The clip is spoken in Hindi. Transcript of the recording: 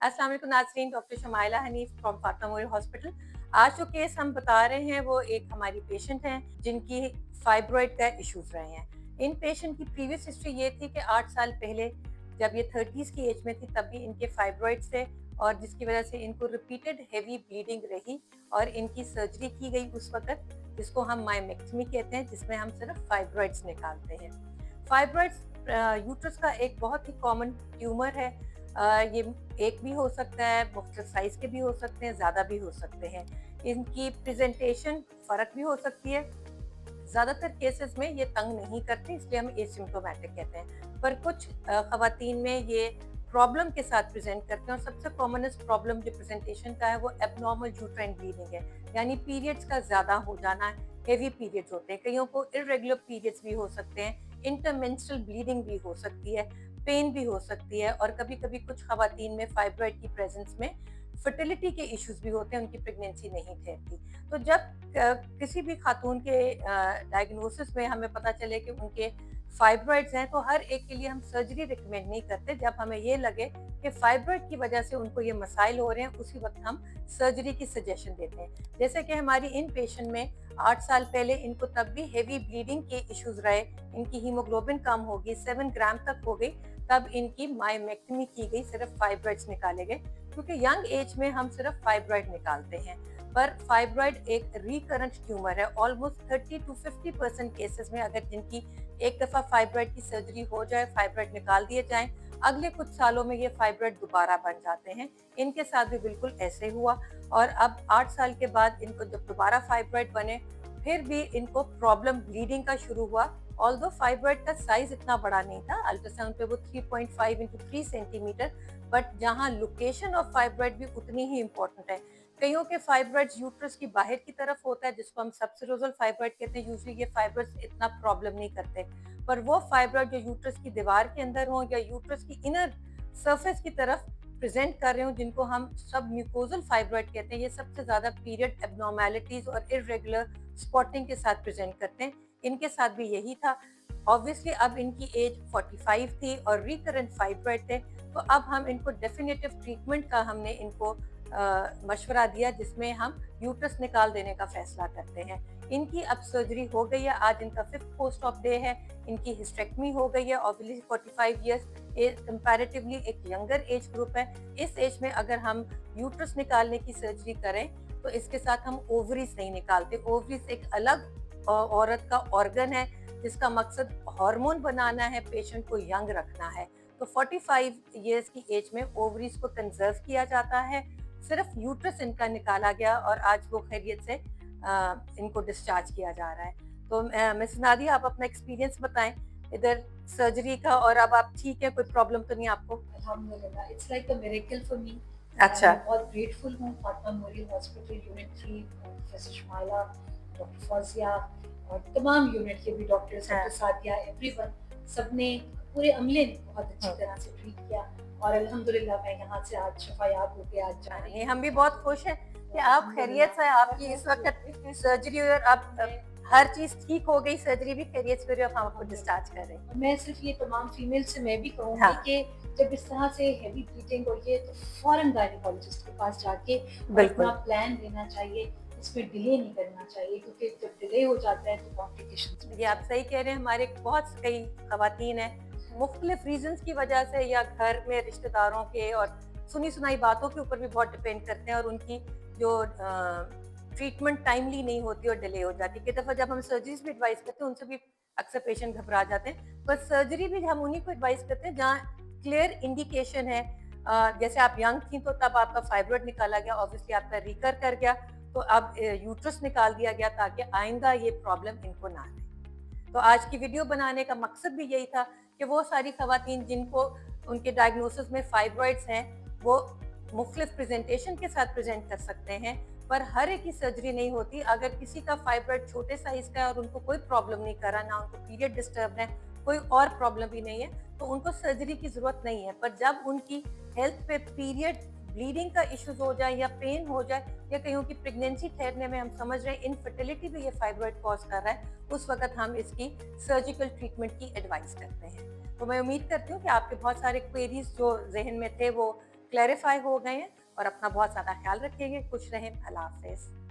अस्सलाम वालेकुम नाज़रीन, doctor Shamaila Hanif from Fatima Memorial Hospital. आज जो केस हम बता रहे हैं वो एक हमारी पेशेंट हैं जिनकी फाइब्रॉइड का इश्यूज रहे हैं। इन पेशेंट की प्रीवियस हिस्ट्री ये थी कि 8 साल पहले जब ये 30s की एज में थी तब भी इनके फाइब्रॉइड्स थे और जिसकी वजह से इनको रिपीटेड हेवी ब्लीडिंग रही और इनकी सर्जरी की गई उस वक़्त, जिसको हम मायोमेक्टमी कहते हैं, जिसमें हम सिर्फ फाइब्रॉइड्स निकालते हैं। फाइब्रॉइड्स यूट्रस का एक बहुत ही कॉमन ट्यूमर है। ये एक भी हो सकता है, मुख्तलिफ साइज़ के भी हो सकते हैं, ज़्यादा भी हो सकते हैं। इनकी प्रेज़ेंटेशन फ़र्क भी हो सकती है। ज़्यादातर केसेस में ये तंग नहीं करते, इसलिए हम एसिम्प्टोमेटिक कहते हैं। पर कुछ ख़वातीन में ये प्रॉब्लम के साथ प्रेज़ेंट करते हैं और सबसे कॉमनेस्ट प्रॉब्लम जो प्रेज़ेंटेशन का है वो एब्नॉर्मल यूट्राइन ब्लीडिंग है, यानी पीरियड्स का ज़्यादा हो जाना, हेवी पीरियड्स होते हैं। कईयों को इर्रेगुलर पीरियड्स भी हो सकते हैं, इंटरमेंस्ट्रुअल ब्लीडिंग भी हो सकती है, पेन भी हो सकती है और कभी-कभी कुछ ख़वातीन में फाइब्रॉइड की प्रेज़ेंस में फर्टिलिटी के इश्यूज़ भी होते हैं, उनकी प्रेगनेंसी नहीं ठहरती। तो जब किसी भी खातून के डायग्नोसिस में हमें पता चले कि उनके फाइब्रॉइड्स हैं, तो हर एक के लिए हम सर्जरी रिकमेंड नहीं करते। जब हमें ये लगे कि फाइब्रॉइड की वजह से उनको ये मसाइल हो रहे हैं, उसी वक्त हम सर्जरी की सजेशन देते हैं। जैसे कि हमारी इन पेशेंट में 8 साल पहले इनको तब भी हेवी ब्लीडिंग के इश्यूज रहे, इनकी हीमोग्लोबिन कम हो गई, 7 ग्राम तक हो गई, तब इनकी मायोमेक्टमी की गई, सिर्फ फाइब्रॉइड्स निकाले गए, क्योंकि यंग एज में हम सिर्फ फाइब्रॉइड निकालते हैं। पर फाइब्रॉइड एक रिकरेंट ट्यूमर है। ऑलमोस्ट 30 टू 50% केसेस में अगर जिनकी एक दफ़ा फाइब्रॉइड की सर्जरी हो जाए, फाइब्रॉइड निकाल दिए जाएं, अगले कुछ सालों में ये फाइब्रॉइड दोबारा बन जाते हैं। इनके साथ भी बिल्कुल ऐसे हुआ और अब 8 साल के बाद इनको जब दोबारा फाइब्रॉइड बने, फिर भी इनको प्रॉब्लम ब्लीडिंग का शुरू हुआ। ऑल्दो फाइब्रॉइड का साइज इतना बड़ा नहीं था, अल्ट्रासाउंड पे वो 3.5 इंटू 3 सेंटीमीटर, बट जहाँ लोकेशन ऑफ फाइब्रॉइड भी उतनी ही इम्पोर्टेंट है। कईयों के फाइब्रॉइड्स यूट्रस की बाहर की तरफ होता है, जिसको हम सबसेरोजल फाइब्रॉइड कहते हैं। यूजुअली ये फाइब्रॉइड्स इतना प्रॉब्लम नहीं करते, पर वो फाइब्रॉइड जो यूट्रस की दीवार के अंदर हो या यूट्रस की इनर सरफेस की तरफ प्रेजेंट कर रहे हो, जिनको हम सब म्यूकोजल फाइब्रॉइड कहते हैं, ये सबसे ज्यादा पीरियड एब्नॉर्मेलिटीज और इरेगुलर स्पॉटिंग के साथ प्रेजेंट करते हैं। इनके साथ भी यही था। ऑब्वियसली अब इनकी एज 45 थी और रिकरेंट फाइब्रॉइड थे, तो अब हम इनको डेफिनेटिव ट्रीटमेंट का हमने इनको मशवरा दिया, जिसमें हम यूट्रस निकाल देने का फैसला करते हैं। इनकी अब सर्जरी हो गई है, आज इनका 5th पोस्ट ऑफ डे है। इनकी हिस्टेक्टमी हो गई है। ऑब्वियसली 45 ईयर्स कंपैरेटिवली एक यंगर एज ग्रुप है। इस एज में अगर हम यूट्रस निकालने की सर्जरी करें तो इसके साथ हम ओवरीज नहीं निकालते। ओवरीज एक अलग औरत का ऑर्गन है जिसका मकसद हार्मोन बनाना है, पेशेंट को यंग रखना है। तो 45 ईयर्स की एज में ओवरीज को कंजर्व किया जाता है। सिर्फ यूट्रस इनका निकाला गया और आज वो खैरियत से इनको डिस्चार्ज किया जा रहा है। तो मिस नादिया, आप अपना एक्सपीरियंस बताएं इधर सर्जरी का, और अब आप ठीक है, कोई प्रॉब्लम तो नहीं आपको? अल्हम्दुलिल्लाह, it's like a miracle for me. अच्छा। मैं बहुत ग्रेटफुल हूँ Fatima Memorial hospital unit 3, professor Shumaila, doctor Fauzia और तमाम यूनिट के भी डॉक्टर्स, हाँ। डॉक्टर सादिया, एवरीवन, सबने, पूरे अमले ने बहुत अच्छी हाँ। तरह से ट्रीट किया और अल्हम्दुलिल्लाह मैं यहाँ से आज शफायाब होके आज जा रही नहीं, हूँ। हम भी बहुत खुश हैं कि तो आप खैरियत से, आपकी इस वक्त सर्जरी और अब हर चीज ठीक हो गई, सर्जरी भी खैरियत से, अब हम आपको डिस्चार्ज कर रहे हैं। मैं सिर्फ ये तमाम फीमेल से मैं भी कहूँगी हाँ, कि जब इस तरह से हेवी ब्लीडिंग होती है तो फौरन गायनेकोलॉजिस्ट के पास जाके और बिल्कुल। अपना प्लान लेना चाहिए, इसमें डिले नहीं करना चाहिए, क्योंकि जब डिले हो जाता है तो कॉम्प्लिकेशंस ये आप सही कह रहे हैं। हमारे बहुत कई खवातीन हैं, मुख्तलिफ रीजंस की वजह से या घर में रिश्तेदारों के और सुनी सुनाई बातों के ऊपर भी बहुत डिपेंड करते हैं, और उनकी जो ट्रीटमेंट टाइमली नहीं होती और डिले हो जाती है। कई दफ़ा जब हम सर्जरीज भी एडवाइस करते हैं, उनसे भी अक्सर पेशेंट घबरा जाते हैं। पर सर्जरी भी हम उन्हीं को एडवाइस करते हैं जहाँ क्लियर इंडिकेशन है। जैसे आप यंग थी तो तब आपका फाइब्रॉइड निकाला गया, ऑब्वियसली आपका रिकर कर गया, तो अब यूट्रस निकाल दिया गया ताकि आइंदा ये प्रॉब्लम इनको ना आए। तो आज की वीडियो बनाने का मकसद भी यही था कि वो सारी खवातीन जिनको उनके डायग्नोसिस में फाइब्रॉइड्स हैं, वो मुख्तलिफ प्रेजेंटेशन के साथ प्रेजेंट कर सकते हैं, पर हर एक की सर्जरी नहीं होती। अगर किसी का फाइब्रॉइड छोटे साइज का है और उनको कोई प्रॉब्लम नहीं कर रहा, ना उनको पीरियड डिस्टर्ब है, कोई और प्रॉब्लम भी नहीं है, तो उनको सर्जरी की जरूरत नहीं है। पर जब उनकी हेल्थ पे पीरियड ब्लीडिंग का इश्यूज हो जाए या पेन हो जाए या कहीं की प्रेगनेंसी ठहरने में हम समझ रहे हैं इनफर्टिलिटी भी ये फाइब्रॉइड कॉज कर रहा है, उस वक्त हम इसकी सर्जिकल ट्रीटमेंट की एडवाइस करते हैं। तो मैं उम्मीद करती हूँ कि आपके बहुत सारे क्वेरीज जो जहन में थे वो क्लैरिफाई हो गए हैं और अपना बहुत ज़्यादा ख्याल रखिएगा। खुश रहें। अल्लाह हाफ़िज़।